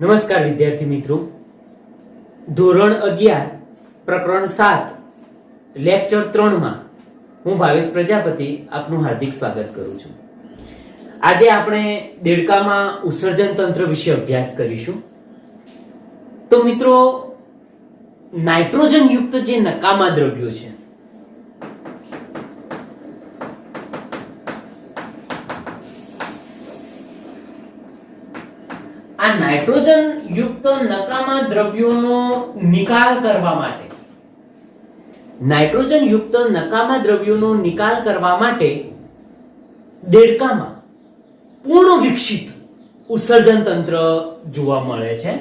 નમસ્કાર વિદ્યાર્થી મિત્રો, ધોરણ 11 પ્રકરણ 7 લેક્ચર 3 માં હું ભાવેશ પ્રજાપતિ આપનું હાર્દિક સ્વાગત કરું છું. આજે આપણે દેડકામાં ઉત્સર્જન તંત્ર વિશે અભ્યાસ કરીશું. તો મિત્રો, નાઇટ્રોજન યુક્ત જે નકામા દ્રવ્યો છે આ નાઇટ્રોજન યુક્ત નકામા દ્રવ્યોનો નિકાલ કરવા માટે દેડકામાં પૂર્ણ વિકસિત ઉત્સર્જન તંત્ર જોવા મળે છે.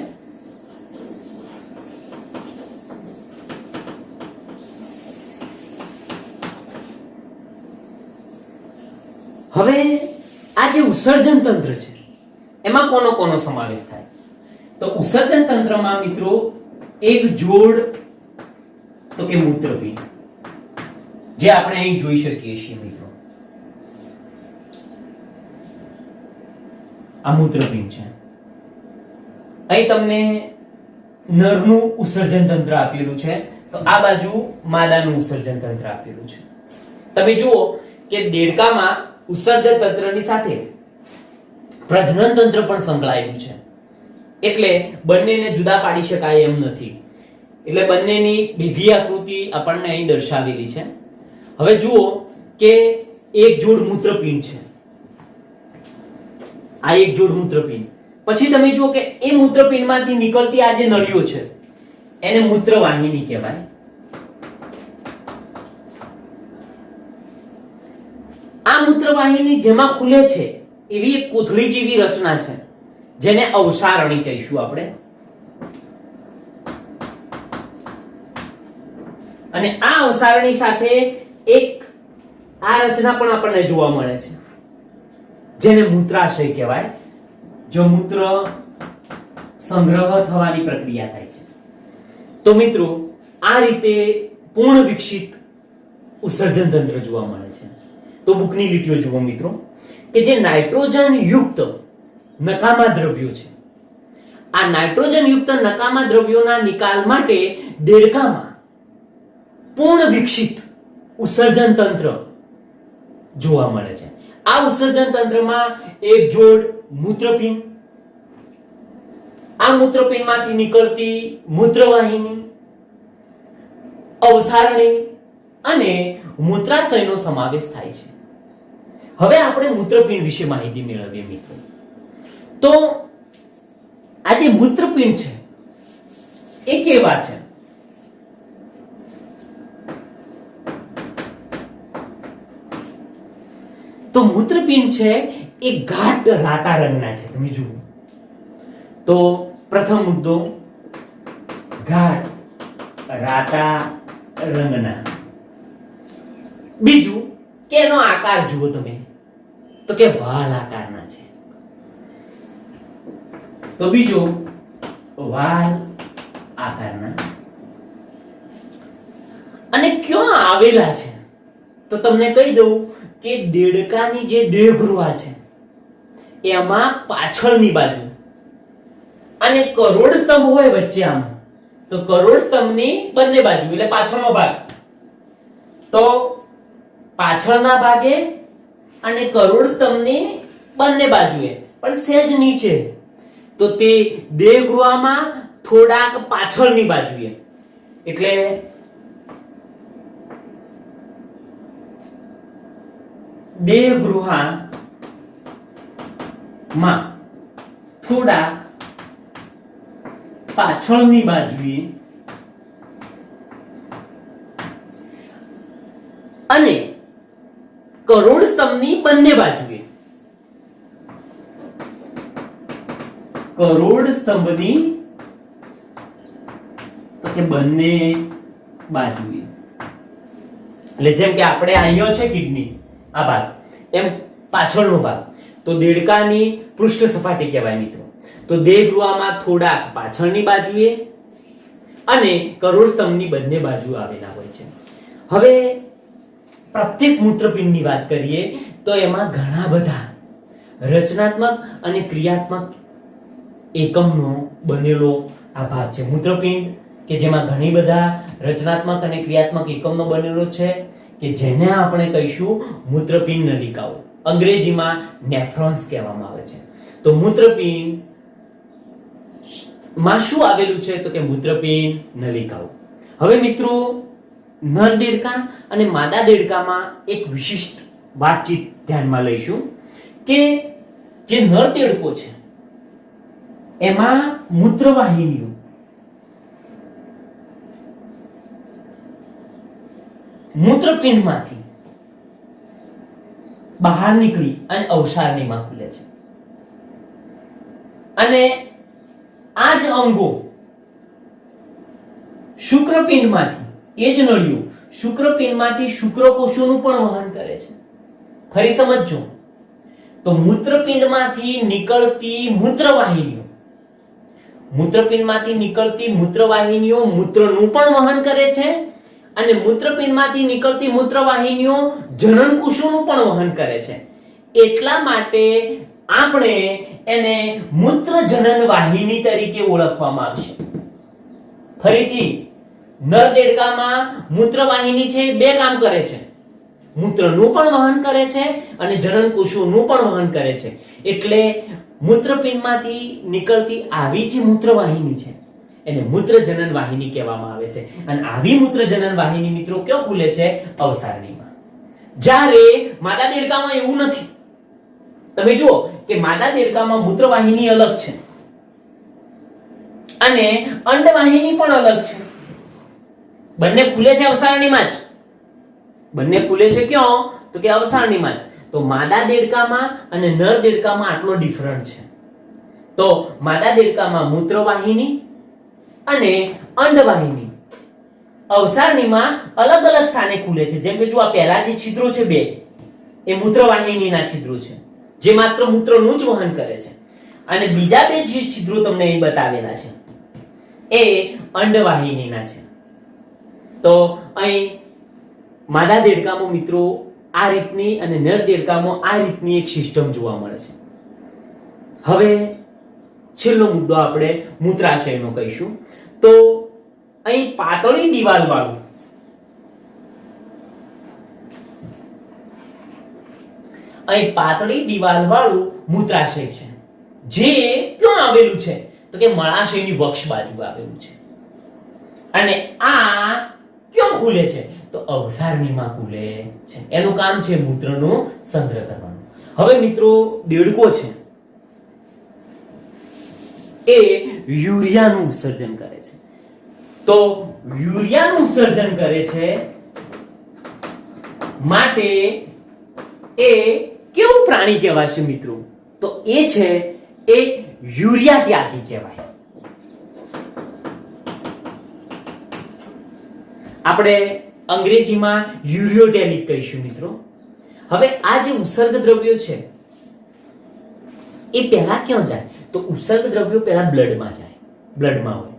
હવે આ જે ઉત્સર્જન તંત્ર છે એમાં કોનો સમાવેશ થાય? તો ઉત્સર્જન તંત્રમાં મિત્રો એક જોડ તો કે મૂત્રપિંડ, જે આપણે અહીં જોઈ શકીએ છીએ મિત્રો. આ મૂત્રપિંડ છે. અહીં તમને નરનું ઉત્સર્જન તંત્ર આપેલું છે, તો આ બાજુ માદાનું ઉત્સર્જન તંત્ર આપેલું છે. તમે જુઓ કે દેડકામાં ઉત્સર્જન તંત્રની સાથે પ્રજનન તંત્ર પણ સંકળાયેલું છે, એટલે બંનેને જુદા પાડી શકાય એમ નથી. એટલે બંનેની ભેગી આકૃતિ આપણને અહીં દર્શાવેલી છે. હવે જુઓ કે એક જોડ મૂત્રપિંડ છે. આ એક જોડ મૂત્રપિંડ. પછી તમે જુઓ કે એ મૂત્રપિંડમાંથી નીકળતી આ જે નળીઓ છે એને મૂત્રવાહિની કહેવાય. આ મૂત્રવાહિની જેમાં ખુલે છે એવી એક કોથળી જેવી રચના છે, જેને અવસારણી કહીશું આપણે. અને આ અવસારણી સાથે એક આ રચના પણ આપણને જોવા મળે છે, જેને મૂત્રાશય કહેવાય. જો મૂત્ર સંગ્રહ થવાની પ્રક્રિયા થાય છે. તો મિત્રો, આ રીતે પૂર્ણ વિકસિત ઉત્સર્જન તંત્ર જોવા મળે છે. તો બુકની લીટીઓ જુઓ મિત્રો, કે જે નાઇટ્રોજન યુક્ત નકામા દ્રવ્યો છે, આ નાઇટ્રોજન યુક્ત નકામા દ્રવ્યોના નિકાલ માટે દેડકામાં પૂર્ણ વિકસિત ઉત્સર્જન તંત્ર જોવા મળે છે. આ ઉત્સર્જન તંત્રમાં એક જોડ મૂત્રપિંડ, આ મૂત્રપિંડમાંથી નીકળતી મૂત્રવાહિની, અવસારણી અને મૂત્રાશયનો સમાવેશ થાય છે. હવે આપણે મૂત્રપિંડ વિશે માહિતી મેળવીએ મિત્રો. તો આ જે મૂત્રપિંડ છે એ કેવા છે? તો મૂત્રપિંડ છે એ ઘાટ રાતા રંગના છે. તમે જુઓ તો પ્રથમ મુદ્દો, ઘાટ રાતા રંગના. બીજું કે એનો આકાર જુઓ તમે, તો કે વાલ આકારના છે. તો બીજો વાલ આકારના. અને ક્યાં આવેલા છે? તો તમને કહી દઉં કે દેડકાની જે દેહગૃહા છે એમાં પાછળની બાજુ, અને કરોડ સ્તંભ હોય વચ્ચે આમ, તો કરોડ સ્તંભની બંને બાજુ એટલે પાછળનો ભાગ, તો પાછળના ભાગે અને કરોડ સ્તંભની બંને બાજુએ પણ સહેજ નીચે, તો તે દેહગૃહમાં થોડાક પાછળની બાજુએ, એટલે દેહગૃહમાં થોડાક પાછળની બાજુએ અને કરોડ સ્તંભની બંને બાજુએ, કરોડ સ્તંભની તો કે બંને બાજુએ, એટલે જેમ કે આપણે અહીંયા છે કિડની આ ભાગ, એમ પાછળનો ભાગ તો દેડકાની પૃષ્ઠ સપાટી કહેવાય મિત્રો. તો દેહગૃહમાં થોડાક પાછળની બાજુએ અને કરોડ સ્તંભની બંને બાજુ આવેલા હોય છે. હવે પ્રત્યેક મૂત્રપિંડની વાત કરીએ તો એમાં ઘણા બધા રચનાત્મક અને ક્રિયાત્મક એકમનો બનેલો આ ભાગ છે મૂત્રપિંડ, કે જેમાં ઘણી બધા રચનાત્મક અને ક્રિયાત્મક એકમનો બનેલો છે, કે જેને આપણે કહીશું મૂત્રપિંડ નલિકાઓ, અંગ્રેજીમાં નેફ્રોન્સ કહેવામાં આવે છે. તો મૂત્રપિંડ માં શું આવેલું છે? તો કે મૂત્રપિંડ નલિકાઓ. હવે મિત્રો, નર દેડકા અને માદા દેડકામાં એક વિશિષ્ટ વાતચીત ધ્યાનમાં લઈશું કે જે નર દેડકો છે એમાં મૂત્રવાહિનીઓ મૂત્રપિંડમાંથી બહાર નીકળી અને અવસારણીમાં ખુલે છે. અને આ જ અંગો શુક્રપિંડમાંથી, એ જ નળીઓ શુક્રપિંડમાંથી શુક્રકોષોનું પણ વહન કરે છે. ફરી સમજજો, તો મૂત્રપિંડમાંથી નીકળતી મૂત્રવાહિનીઓ મૂત્રનું પણ વહન કરે છે, અને મૂત્રપિંડમાંથી નીકળતી મૂત્રવાહિનીઓ જનનકોષોનું પણ વહન કરે છે. એટલા માટે આપણે એને મૂત્રજનન વાહિની તરીકે ઓળખવામાં આવશે. ફરીથી, નર દેડકામાં મૂત્રવાહિની છે, બે કામ કરે છે, મૂત્રનું પણ વહન કરે છે અને જનનકોષોનું પણ વહન કરે છે. એટલે મૂત્રપિંડમાંથી નીકળતી આવી જે મૂત્રવાહિની છે એને મૂત્રજનન વાહિની કહેવામાં આવે છે. અને આવી મૂત્રજનન વાહિની મિત્રો ક્યાં ખુલે છે? અવસારણીમાં. જ્યારે માદા દેડકામાં એવું નથી. તમે જુઓ કે માદા દેડકામાં મૂત્રવાહિની અલગ છે અને અંડવાહિની પણ અલગ છે. બંને ખુલે છે અવસારણીમાં જ. બંને ખુલે છે ક્યાં? તો કે અવસારણીમાં જ. તો માદા દેડકામાં અને નર દેડકામાં આટલો ડિફરન્ટ છે. તો માદા દેડકામાં મૂત્રવાહિની અને અંડવાહિની અવસારણીમાં અલગ અલગ સ્થાને ખુલે છે. જેમ કે જો આ પહેલા જે છિદ્રો છે બે, એ મૂત્રવાહિનીના છિદ્રો છે જે માત્ર મૂત્રનું જ વહન કરે છે, અને બીજા બે જે છિદ્રો તમને અહીં બતાવેલા છે એ અંડવાહિનીના છે. તો અહીં માદા દેડકામાં મિત્રો આ રીતની અને નર દેડકામાં આ રીતની એક સિસ્ટમ જોવા મળે છે. હવે છેલ્લો મુદ્દો આપણે મૂત્રાશયનો કહીશું. તો અહીં પાતળી દિવાલ વાળું મૂત્રાશય છે, જે ક્યાં આવેલું છે? તો કે મળાશયની વક્ષ બાજુ આવેલું છે. અને આ ક્યાં ખુલે છે? તો અવસારણીમાં ખુલે છે. એનું કામ છે મૂત્રનો સંગ્રહ કરવાનું. હવે મિત્રો, દેડકો છે એ યુરિયાનું ઉત્સર્જન કરે છે. તો યુરિયાનું ઉત્સર્જન કરે છે માટે એ કેવું પ્રાણી કહેવાશે મિત્રો? તો એ છે એ યુરિયા ત્યાગી કહેવાય. આપણે અંગ્રેજીમાં યુરિયોટેલિક કહીશું મિત્રો. હવે આ જે ઉત્સર્ગ દ્રવ્યો છે એ પહેલા ક્યાં જાય? તો ઉત્સર્ગ દ્રવ્યો પહેલા બ્લડમાં જાય, બ્લડમાં હોય,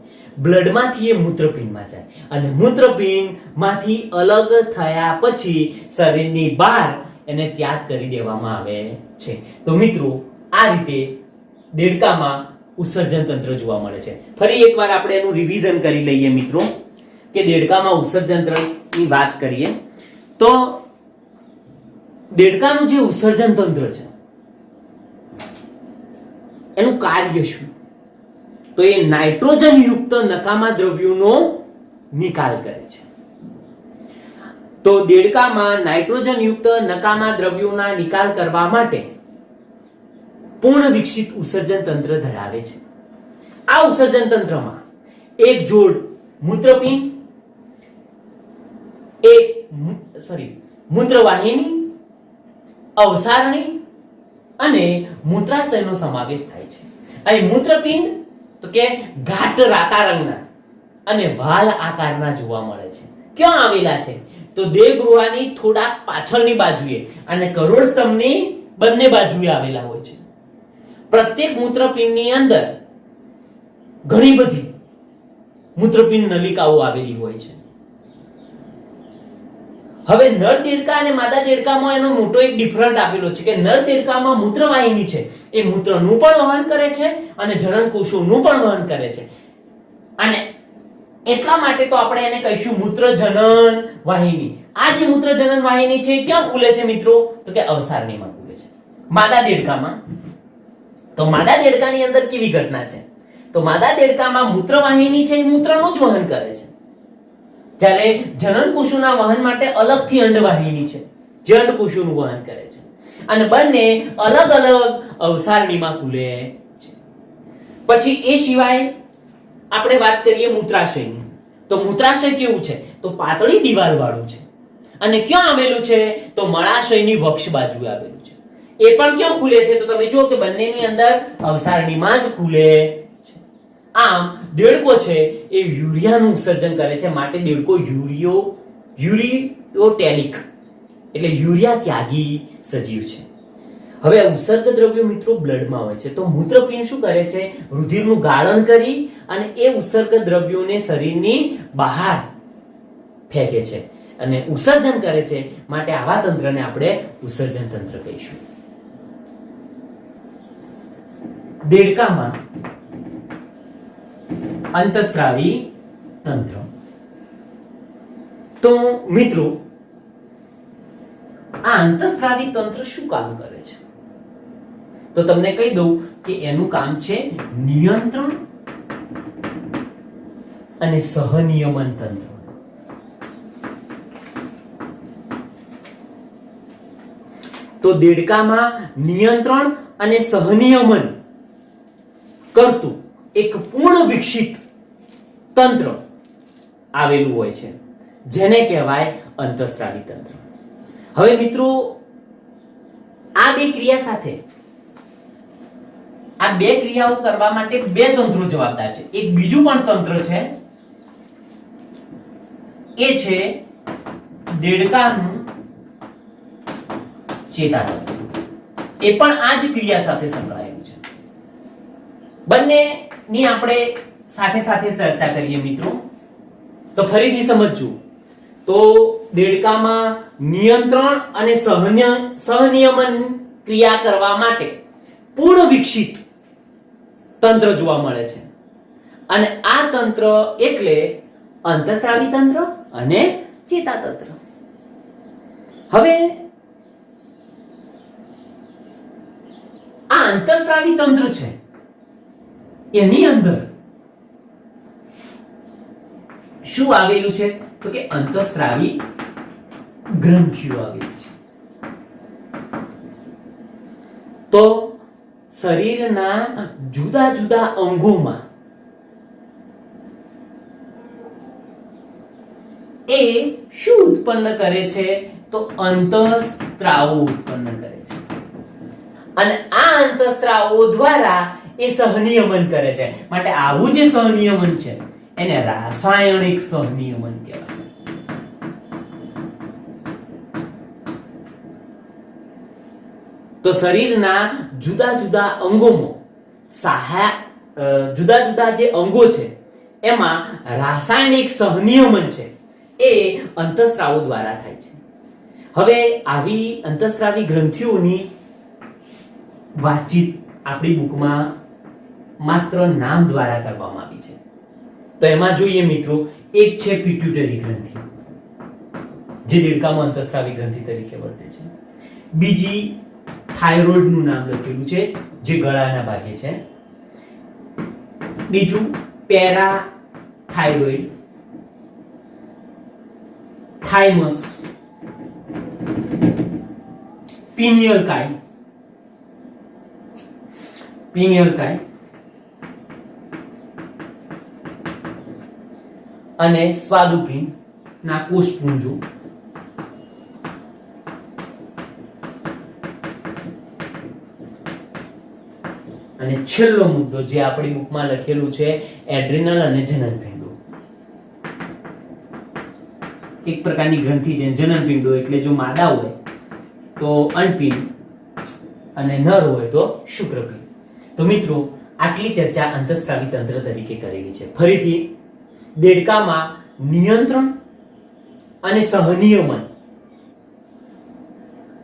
બ્લડમાંથી એ મૂત્રપિંડમાં જાય, અને મૂત્રપિંડમાંથી અલગ થયા પછી શરીરની બહાર એને ત્યાગ કરી દેવામાં આવે છે. તો મિત્રો, આ રીતે દેડકામાં ઉત્સર્જન તંત્ર જોવા મળે છે. ફરી એકવાર આપણે એનું રિવિઝન કરી લઈએ મિત્રો, કે દેડકામાં ઉત્સર્જન તંત્રની વાત કરીએ તો દેડકાનું જે ઉત્સર્જન તંત્ર છે એનું કાર્ય શું? તો એ નાઇટ્રોજન યુક્ત નકામા દ્રવ્યોનો નિકાલ કરે છે. તો દેડકામાં નાઇટ્રોજન યુક્ત નકામા દ્રવ્યોના નિકાલ કરવા માટે પૂર્ણ વિકસિત ઉત્સર્જન તંત્ર ધરાવે છે. આ ઉત્સર્જન તંત્રમાં એક જોડ મૂત્રપિંડ, મૂત્રવાહિની, અવસારણી અને મૂત્રાશયનો સમાવેશ થાય છે. અહીં મૂત્રપિંડ તો કે ઘાટ રાતા રંગના અને વાલ આકારના જોવા મળે છે. ક્યાં આવેલા છે? તો દેહગૃહાની થોડા પાછળની બાજુએ અને કરોડ સ્તંભની બંને બાજુએ આવેલા હોય છે. પ્રત્યેક મૂત્રપિંડની અંદર ઘણી બધી મૂત્રપિંડ નલિકાઓ આવેલી હોય છે. હવે નર દેડકા અને માદા દેડકામાં એનો મોટો એક ડિફરન્ટ આપેલો છે કે નર દેડકામાં મૂત્રવાહિની છે એ મૂત્રનું પણ વહન કરે છે અને જનનકોષોનું પણ વહન કરે છે, અને એટલા માટે તો આપણે એને કહીશું મૂત્રજનન વાહિની. આ જે મૂત્રજનન વાહિની છે ક્યાં ખુલે છે મિત્રો? તો કે અવસારણીમાં ખુલે છે. માદા દેડકામાં, તો માદા દેડકાની અંદર કેવી ઘટના છે? તો માદા દેડકામાં મૂત્રવાહિની છે એ મૂત્રનું જ વહન કરે છે, જ્યારે જનનકોષોના વહન માટે અલગથી અંડવાહિની છે જે અંડકોષોનું વહન કરે છે, અને બંને અલગ અલગ અવસારણીમાં ખુલે છે. પછી એ સિવાય આપણે વાત કરીએ મૂત્રાશયની. તો મૂત્રાશય કેવું છે? તો પાતળી દિવાલ વાળું છે, અને ક્યાં આવેલું છે? તો મળાશયની વક્ષ બાજુએ આવેલું છે. એ પણ ક્યાં ખુલે છે? તો તમે જુઓ કે બંનેની અંદર અવસારણીમાં જ ખુલે છે. આમ દેડકો છે એ યુરિયાનું ઉત્સર્જન કરે છે, માટે દેડકો યુરિયોટેલિક એટલે યુરિયા ત્યાગી સજીવ છે. હવે ઉત્સર્ગ દ્રવ્યો મિત્રો બ્લડમાં હોય છે, તો મૂત્રપિંડ શું કરે છે? રુધિરનું ગાળણ કરી અને એ ઉત્સર્ગ દ્રવ્યોને શરીરની બહાર ફેંકે છે અને ઉત્સર્જન કરે છે, માટે આવા તંત્રને આપણે ઉત્સર્જન તંત્ર કહીશું. દેડકામાં અંતઃસ્ત્રાવી તંત્ર. તો મિત્રો આ અંતઃસ્ત્રાવી તંત્ર શું કામ કરે છે? તો તમને કહી દઉં કે એનું કામ છે નિયંત્રણ અને સહનિયમન તંત્ર. તો દેડકામાં નિયંત્રણ અને સહનિયમન કરતું એક પૂર્ણ વિકસિત તંત્ર આવેલું હોય છે, જેને કહેવાય અંતઃસ્ત્રાવી તંત્ર. હવે મિત્રો આ બે ક્રિયા સાથે, આ બે ક્રિયાઓ કરવા માટે બે તંત્રો જવાબદાર છે. એક બીજું પણ તંત્ર છે, એ છે દેડકાનું ચેતાતંત્ર. એ પણ આ જ ક્રિયા સાથે સંકળાયેલું છે. બંનેની આપણે સાથે સાથે ચર્ચા કરીએ મિત્રો, તો ફરીથી સમજજો. તો દેડકામાં નિયંત્રણ અને સહનિયમન ક્રિયા કરવા માટે પૂર્ણ વિકસિત તંત્ર જોવા મળે છે, અને આ તંત્ર એટલે અંતઃસ્રાવી તંત્ર અને ચેતાતંત્ર. હવે આ અંતઃસ્રાવી તંત્ર છે એની અંદર શું આવેલું છે? તો કે અંતઃસ્રાવી ગ્રંથિઓ આવેલી છે. તો શરીરના જુદા જુદા અંગોમાં એ શું ઉત્પન્ન કરે છે? તો અંતઃસ્ત્રાવો ઉત્પન્ન કરે છે, અને આ અંતઃસ્ત્રાવો દ્વારા એ સહનિયમન કરે છે. માટે આવું જે સહનિયમન છે એને રાસાયણિક સહનિયમન કહેવાય. તો શરીરના જુદા જુદા અંગોમાં જુદા જુદા જે અંગો છે એમાં રાસાયણિક સહનિયમન છે એ અંતઃસ્ત્રાવો દ્વારા થાય છે. હવે આવી અંતઃસ્ત્રાવી ગ્રંથિઓની વાતચીત આપણી બુકમાં માત્ર નામ દ્વારા કરવામાં આવી છે. તો એમાં જોઈએ મિત્રો, એક છે પિટ્યુટરી ગ્રંથિ, જે દેડકામાં અંતઃસ્ત્રાવી ગ્રંથિ તરીકે વર્તે છે. બીજી થાઇરોઇડ નું નામ લખેલું છે, જે ગળાના ભાગે છે. બીજું પેરાથાઇરોઇડ, થાઇમસ, પિનિયલ કાય અને સ્વાદુપિંડ ના કોષપુંજો. અને છેલ્લો મુદ્દો જે આપણી બુકમાં લખેલું છે, એડ્રિનલ અને જનનપિંડો. એક પ્રકારની ગ્રંથિ છે જનનપિંડો, એટલે જો માદા હોય તો અંડપિંડ અને નર હોય તો શુક્રપિંડ. તો મિત્રો આટલી ચર્ચા અંતઃસ્ત્રાવી તંત્ર તરીકે કરેલી છે. ફરીથી દેડકામાં નિયંત્રણ અને સહનિયમન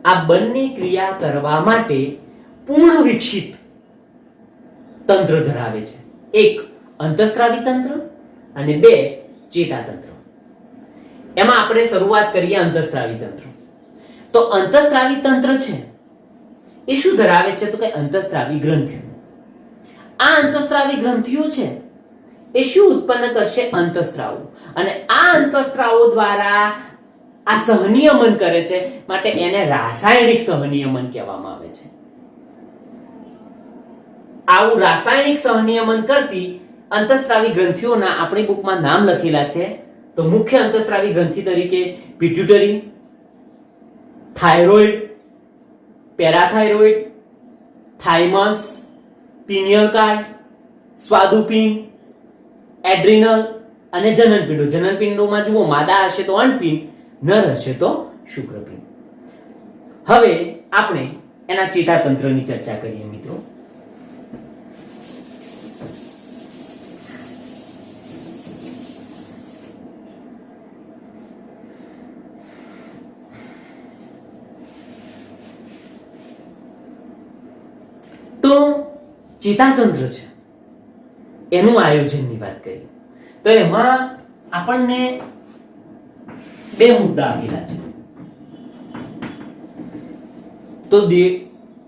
આ બંને ક્રિયા કરવા માટે પૂર્ણ વિકસિત તંત્ર ધરાવે છે. એક અંતઃસ્ત્રાવી તંત્ર અને બે ચેતાતંત્ર. એમાં આપણે શરૂઆત કરીએ અંતઃસ્ત્રાવી તંત્ર. તો અંતઃસ્ત્રાવી તંત્ર છે એ શું ધરાવે છે? તો કે અંતઃસ્ત્રાવી ગ્રંથિઓ. આ અંતઃસ્ત્રાવી ગ્રંથિઓ છે એ શું ઉત્પન્ન કરશે? અંતઃસ્ત્રાવો. અને આ અંતઃસ્ત્રાવો દ્વારા આ સહનિયમન કરે છે, માટે એને રાસાયણિક સહનિયમન કહેવામાં આવે છે. આવું રાસાયણિક સહનિયમન કરતી અંતઃસ્ત્રાવી ગ્રંથિઓના આપણી બુકમાં નામ લખેલા છે. તો મુખ્ય અંતઃસ્ત્રાવી ગ્રંથિ તરીકે પિટ્યુટરી, થાઇરોઇડ, પેરાથાઇરોઇડ, થાઇમસ, પિનિયલ કાય, સ્વાદુપિંડ, એડ્રિનલ અને જનનપિંડો. જનનપિંડોમાં જુઓ, માદા હશે તો અંડપિંડ, નર હશે તો શુક્રપિંડ. હવે આપણે એના ચેતાતંત્રની ચર્ચા કરીએ મિત્રો. તો ચેતાતંત્ર છે એનું આયોજનની વાત કરીએ તો એમાં આપણને બે મુદ્દા આપેલા છે. તો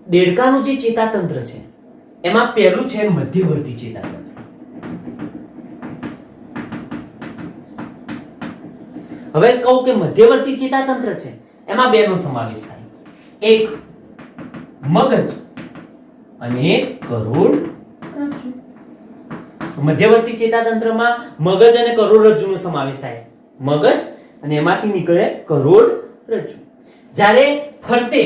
દેડકાનું જે ચેતાતંત્ર છે એમાં પહેલું છે મધ્યવર્તી ચેતાતંત્ર. હવે કહું કે મધ્યવર્તી ચેતાતંત્ર છે એમાં બેનો સમાવેશ થાય. એક મગજ અને એક કરોડરજ્જુ. મધ્યવર્તી ચેતાતંત્રમાં મગજ અને કરોડરજ્જુનો સમાવેશ થાય. મગજ અને એમાંથી નીકળે કરોડરજ્જુ. જ્યારે ફરતે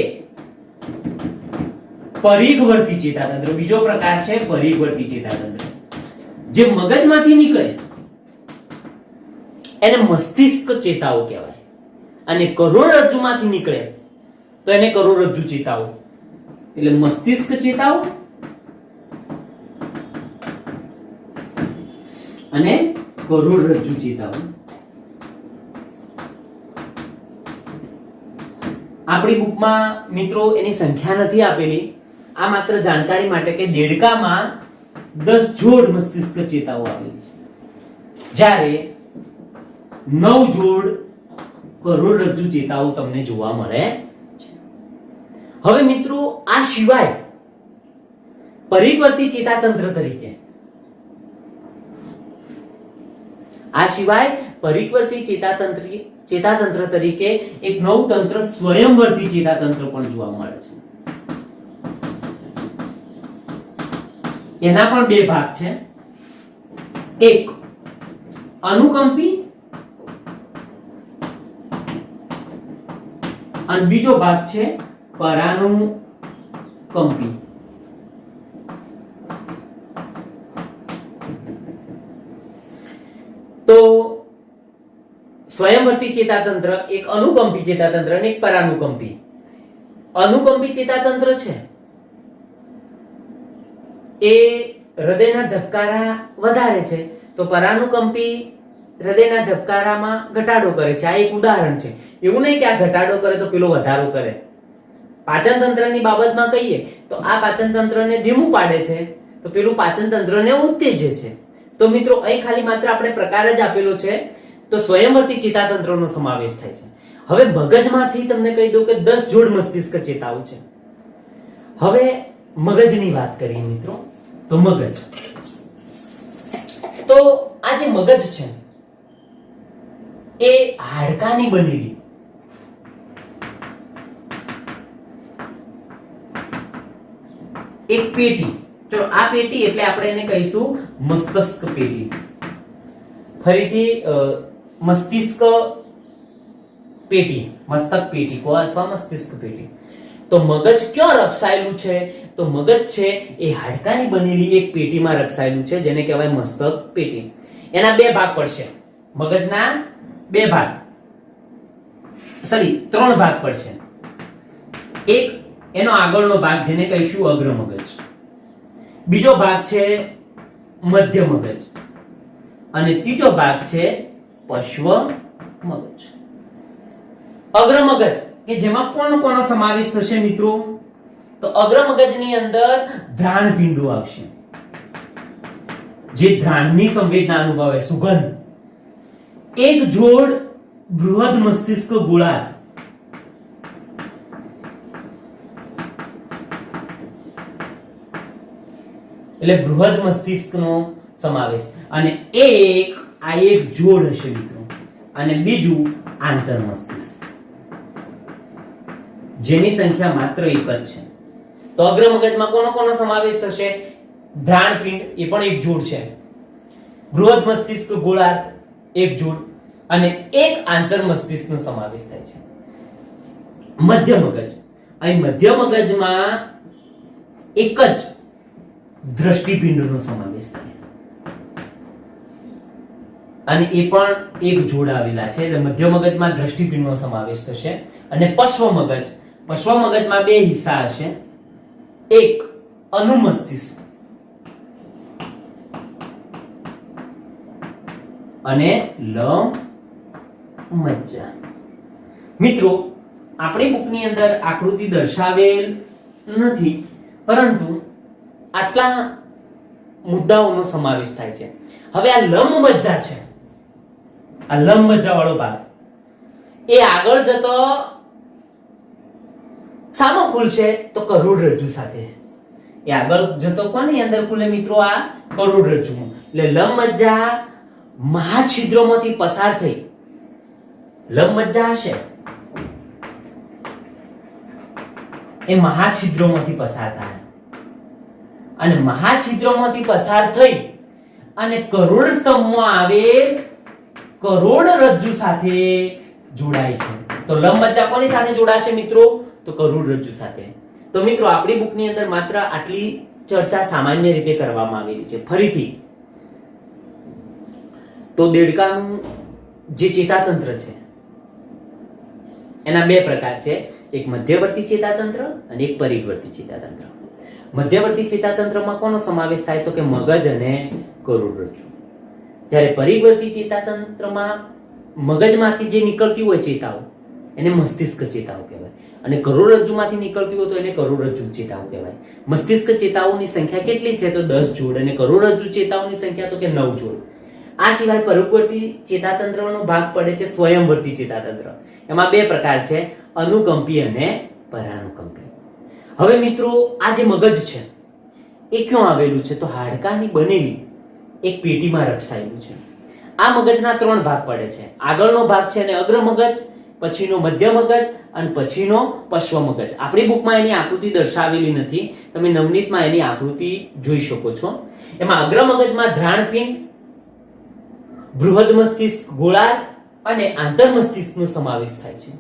પરિઘવર્તી ચેતાતંત્ર, બીજો પ્રકાર છે પરિઘવર્તી ચેતાતંત્ર, જે મગજમાંથી નીકળે એને મસ્તિષ્ક ચેતાઓ કહેવાય, અને કરોડરજ્જુમાંથી નીકળે તો એને કરોડરજ્જુ ચેતાઓ. એટલે મસ્તિષ્ક ચેતાઓ અને કરોડરજ્જુ ચેતાઓ. આપણી બુકમાં મિત્રો એની સંખ્યા નથી આપેલી, આ માત્ર જાણકારી માટે કે દેડકામાં 10 જોડ મસ્તિષ્ક ચેતાઓ આવેલી છે, જ્યારે 9 જોડ કરોડરજ્જુ ચેતાઓ તમને જોવા મળે છે. હવે મિત્રો આ સિવાય પરિઘવર્તી ચેતાતંત્ર તરીકે ચેતાતંત્ર તરીકે એક નવું તંત્ર સ્વયંવર્તી ચેતાતંત્ર પણ જોવા મળે છે. એના પણ બે ભાગ છે. એક અનુકંપી અને બીજો ભાગ છે પરાનુકંપી. તો સ્વયંવર્તી ચેતાતંત્ર એક અનુકંપી ચેતાતંત્ર અને એક પરાનુકંપી. અનુકંપી ચેતાતંત્ર છે એ હૃદયના ધબકારા વધારે છે, તો પરાનુકંપી હૃદયના ધબકારામાં ઘટાડો કરે છે. આ એક ઉદાહરણ છે. એવું નહીં કે આ ઘટાડો કરે તો પેલો વધારો કરે. પાચન તંત્રની બાબતમાં કહીએ તો આ પાચન તંત્રને ધીમું પાડે છે, તો પેલું પાચન તંત્રને ઉત્તેજે છે. તો મિત્રો અહીં ખાલી માત્ર આપણે પ્રકાર જ આપેલો છે, તો સ્વયંવર્તી ચેતાતંત્રનો સમાવેશ થાય છે. હવે મગજમાંથી તમને કહી દઉં કે 10 જોડ મસ્તિષ્ક ચેતાઓ છે. હવે મગજની વાત કરીએ મિત્રો, તો મગજ, તો આ જે મગજ છે એ હાડકાની બનેલી એક પેટી. ચલો આ પેટી એટલે આપણે એને કહીશું મસ્તિષ્ક પેટી. ફરીથી મસ્તિષ્ક પેટી, મસ્તક પેટી કો અથવા મસ્તિષ્ક પેટી. તો મગજ ક્યાં રક્ષાયેલું છે? તો મગજ છે એ હાડકાની બનેલી એક પેટીમાં રક્ષાયેલું છે, જેને કહેવાય મસ્તક પેટી. એના બે ભાગ પડશે. મગજના બે ભાગ, ત્રણ ભાગ પડશે. એક એનો આગળનો ભાગ જેને કહીશું અગ્ર મગજ, બીજો ભાગ છે મધ્ય મગજ, અને ત્રીજો ભાગ છે પશ્વ મગજ. અગ્ર મગજ કે જેમાં કોનો સમાવેશ થશે મિત્રો? તો અગ્ર મગજની અંદર ધ્રાણ પિંડો આવશે, જે ધ્રાણની સંવેદના અનુભવે, સુગંધ. એક જોડ બૃહદ મસ્તિષ્ક ગોળાર્ધ, એટલે બૃહદ મસ્તિષ્કનો સમાવેશ, અને આ એક જોડ હશે મિત્રો, અને બીજું આંતર મસ્તિષ્ક, જેની સંખ્યા માત્ર એક જ છે. તો અગ્ર મગજમાં કોનો સમાવેશ થશે? ધ્રાણપિંડ, એ પણ એક જોડ છે, બૃહદ મસ્તિષ્ક ગોળાર્ધ એક જોડ, અને એક આંતર મસ્તિષ્કનો સમાવેશ થાય છે. મધ્ય મગજ, અહીં મધ્ય મગજમાં એક જ દ્રષ્ટિપિંડનો સમાવેશ થાય, અને એ પણ એક જોડ આવેલા છે, એટલે મધ્ય મગજમાં દ્રષ્ટિપિંડનો સમાવેશ થશે. અને પશ્વ મગજમાં બે હિસ્સા હશે, એક અનુમસ્તિષ્ક અને લંબમજ્જા. મિત્રો, આપણી બુકની અંદર આકૃતિ દર્શાવેલ નથી, પરંતુ આટલા મુદ્દાઓનો સમાવેશ થાય છે. હવે આ લંબમજ્જા છે, આ લંબમજ્જા વાળો ભાગ, એ આગળ જતો સામો ખુલશે તો કરોડરજ્જુ સાથે. એ આગળ જતો કોની અંદર ખુલે મિત્રો? આ કરોડરજ્જુ. એટલે લંબમજ્જા મહાછિદ્રોમાંથી પસાર થઈ, લંબમજ્જા હશે એ મહાછિદ્રોમાંથી પસાર થાય, અને મહાછિદ્રોમાંથી પસાર થઈ અને કરોડ સ્તંભમાં આવેલ કરોડરજ્જુ સાથે જોડાય છે. તો લંબમજ્જા કોની સાથે જોડાશે મિત્રો? તો કરોડરજ્જુ સાથે. તો મિત્રો, આપણી બુકની અંદર માત્ર આટલી ચર્ચા સામાન્ય રીતે કરવામાં આવેલી છે. ફરીથી, તો દેડકાનું જે ચેતાતંત્ર છે એના બે પ્રકાર છે, એક મધ્યવર્તી ચેતાતંત્ર અને એક પરિવર્તી ચેતાતંત્ર. મધ્યવર્તી ચેતાતંત્રમાં કોનો સમાવેશ થાય? તો કે મગજ અને કરોડરજ્જુ. જ્યારે પરિવર્તી ચેતાતંત્રમાં મગજમાંથી જે નીકળતી હોય ચેતાઓ એને મસ્તિષ્ક ચેતાઓ કહેવાય, અને કરોડરજ્જુમાંથી નીકળતી હોય તો એને કરોડરજ્જુ ચેતાઓ કહેવાય. મસ્તિષ્ક ચેતાઓની સંખ્યા કેટલી છે? તો 10 જોડ, અને કરોડરજ્જુ ચેતાઓની સંખ્યા તો કે 9 જોડ. આ સિવાય પરિવર્તી ચેતાતંત્રનો ભાગ પડે છે સ્વયંવર્તી ચેતાતંત્ર. એમાં બે પ્રકાર છે, અનુકંપી અને પરાનુકંપી. હવે મિત્રો, આ જે મગજ છે એ ક્યાં આવેલું છે? તો હાડકાની બનેલી એક પેટીમાં રક્ષાયેલું છે. આ મગજના 3 ભાગ પડે છે. આગળનો ભાગ છે અને અગ્ર મગજ, પછીનો મધ્ય મગજ અને પછીનો પશ્વ મગજ. આપણી બુકમાં એની આકૃતિ દર્શાવેલી નથી, તમે નવનીતમાં એની આકૃતિ જોઈ શકો છો. એમાં અગ્ર મગજમાં ધ્રાણપિંડ, બૃહદ મસ્તિષ્ક ગોળાર્ધ અને આંતર મસ્તિષ્કનો સમાવેશ થાય છે.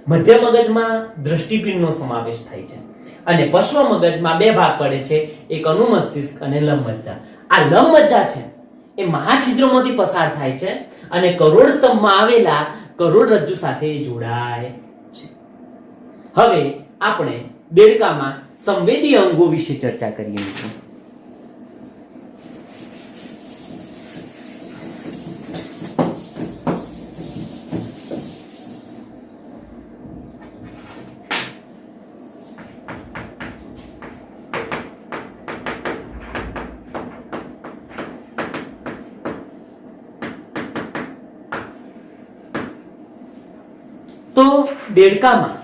મધ્ય મગજમાં દ્રષ્ટિપિંડનો સમાવેશ થાય છે, અને પશ્વ મગજમાં બે ભાગ પડે છે, એક અનુમસ્તિષ્ક અને લંબમજ્જા. આ લંબમજ્જા છે એ મહાછિદ્રોમાંથી પસાર થાય છે અને કરોડ સ્તંભમાં આવેલા કરોડરજ્જુ સાથે જોડાય છે. હવે આપણે દેડકામાં સંવેદી અંગો વિશે ચર્ચા કરીએ મિત્રો. તો દેડકામાં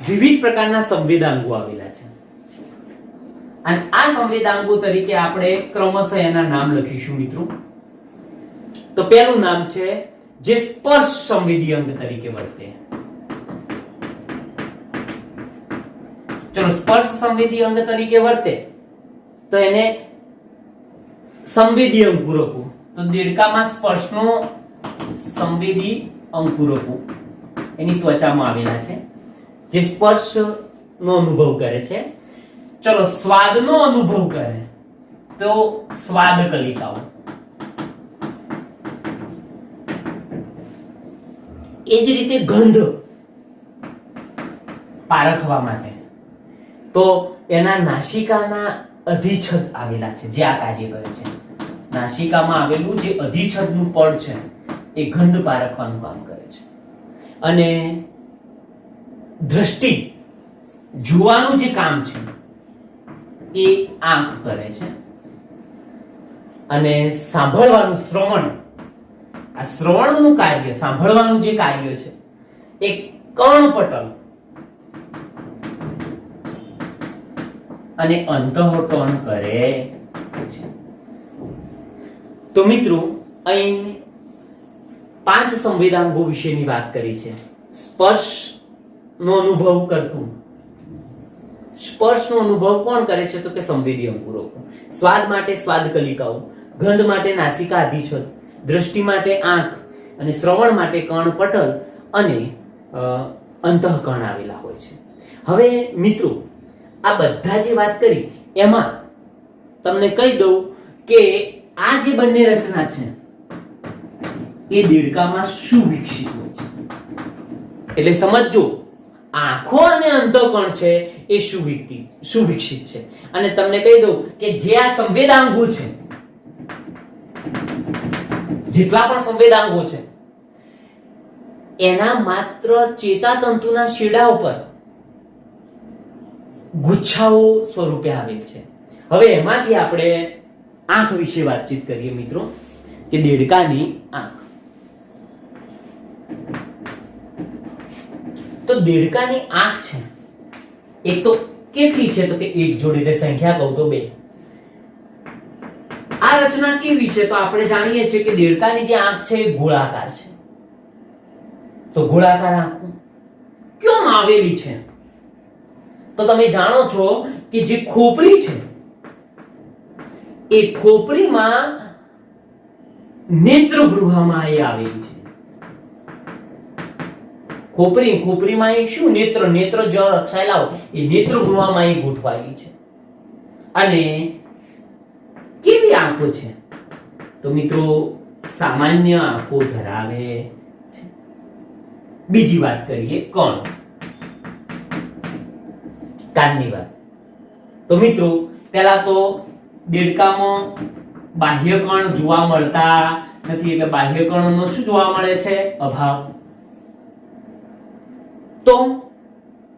વિવિધ પ્રકારના સંવેદાંગો આવેલા છે, અને આ સંવેદાંગો તરીકે આપણે ક્રમશઃ એના નામ લખીશું મિત્રો. તો પહેલું નામ છે જે સ્પર્શ સંવેદી અંગ તરીકે વર્તે. ચલો, સ્પર્શ સંવેદી અંગ તરીકે વર્તે તો એને સંવેદી અંગ પૂરકું. તો દેડકામાં સ્પર્શનો સંવેદી અંગ પૂરકું એની ત્વચામાં આવેલા છે, જે સ્પર્શનો અનુભવ કરે છે. ચલો, સ્વાદનો અનુભવ કરે તો સ્વાદ કલિકાઓ. એ જ રીતે ગંધ પારખવા માટે તો એના નાસિકાના અધિચ્છદ આવેલા છે, જે આ કાર્ય કરે છે. નાસિકામાં આવેલું જે અધિચ્છદનું પડ છે એ ગંધ પારખવાનું કામ કરે છે. અને દ્રષ્ટિ જોવાનું જે કામ છે એ આંખ કરે છે, અને સાંભળવાનું શ્રવણ, આ શ્રવણનું કાર્ય, સાંભળવાનું જે કાર્ય છે એ કર્ણપટલ અને અંતઃકર્ણ કરે છે. તો મિત્રો અહીં 5 સંવેદાંગો વિશેની વાત કરી છે. સ્પર્શનો અનુભવ કરતું, સ્પર્શનો અનુભવ કોણ કરે છે? તો કે સંવેદી અંગુરકો. સ્વાદ માટે સ્વાદ કલિકાઓ, ગંધ માટે નાસિકા અધિચ્છદ, દ્રષ્ટિ માટે આંખ, અને શ્રવણ માટે કર્ણપટલ અને અંતઃકર્ણ આવેલા હોય છે. હવે મિત્રો આ બધા જે વાત કરી એમાં તમને કહી દઉં કે આ જે બંને રચના છે એ દેડકામાં સુવિકસિત હોય છે. એટલે સમજો, આંખો અને અંતઃકર્ણ છે એ સુવિકસિત છે. અને તમને કહી દઉં કે જે આ સંવેદાંગો છે, જેટલા પણ સંવેદાંગો છે એના માત્ર ચેતાતંતુના શેડા ઉપર ગુચ્છાઓ સ્વરૂપે આવેલ છે. હવે એમાંથી આપણે આંખ વિશે વાતચીત કરીએ મિત્રો, કે દેડકાની આંખ. તો દેડકાની આંખ છે એક તો કેટલી છે? તો કે એક જોડી, એટલે સંખ્યા કહું તો 2. આ રચના કેવી છે? તો આપણે જાણીએ છીએ કે દેડકાની જે આંખ છે એ ગોળાકાર છે. તો ગોળાકાર આંખો કેમ આવેલી છે? તો તમે જાણો છો કે જે ખોપરી છે એ ખોપરીમાં નેત્રગૃહમાં એ આવેલી છે. ખોપરીમાં એ શું? નેત્ર જ્યાં રક્ષાયેલા હોય એ નેત્રગૃહમાં એ ગોઠવાયેલી છે. અને કેવી આંખો છે? તો મિત્રો સામાન્ય આંખો ધરાવે છે. બીજી વાત કરીએ કાનની વાત. તો મિત્રો પહેલા તો દેડકામાં બાહ્ય કણ જોવા મળતા નથી, એટલે બાહ્ય કણનો શું જોવા મળે છે? અભાવ.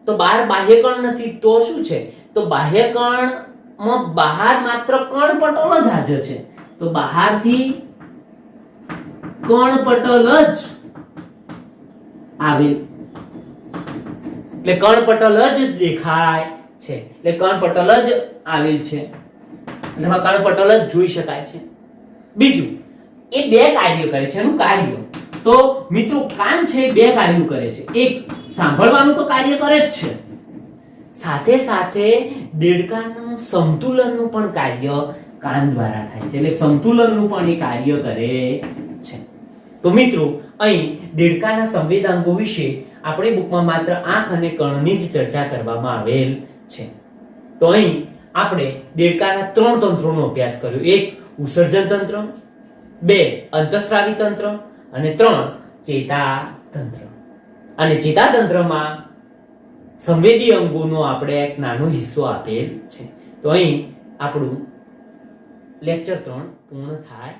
તો બહાર બાહ્ય કણ નથી તો શું છે? તો બાહ્ય કણમાં બહાર માત્ર કર્ણપટલ જ હાજર છે. તો બહારથી કર્ણપટલ જ આવે, એટલે કર્ણપટલ જ દેખાય છે, એટલે કર્ણપટલ જ આવેલ છે, એટલે કર્ણપટલ જ જોઈ શકાય છે. બીજું, એ 2 કાર્ય કરે છે. એનું કાર્ય તો મિત્રો કાન છે 2 કાર્યો કરે છે. એક, સાંભળવાનું તો કાર્ય કરે જ છે, સાથે સાથે દેડકાનું સંતુલનનું પણ કાર્ય કાન દ્વારા થાય છે, એટલે સંતુલનનું પણ એ કાર્ય કરે છે. તો મિત્રો અહીં દેડકાના સંવેદાંગો વિશે આપણી બુકમાં માત્ર આંખ અને કર્ણની જ ચર્ચા કરવામાં આવેલ છે. તો અહીં આપણે દેડકાના 3 તંત્રોનો અભ્યાસ કર્યો. 1 ઉસર્જન તંત્ર, 2 અંતઃસ્રાવી તંત્ર, અને 3 ચેતાતંત્ર. અને ચેતાતંત્રમાં સંવેદી અંગોનો આપણે એક નાનો હિસ્સો આપેલ છે. તો અહીં આપણું લેક્ચર 3 પૂર્ણ થાય.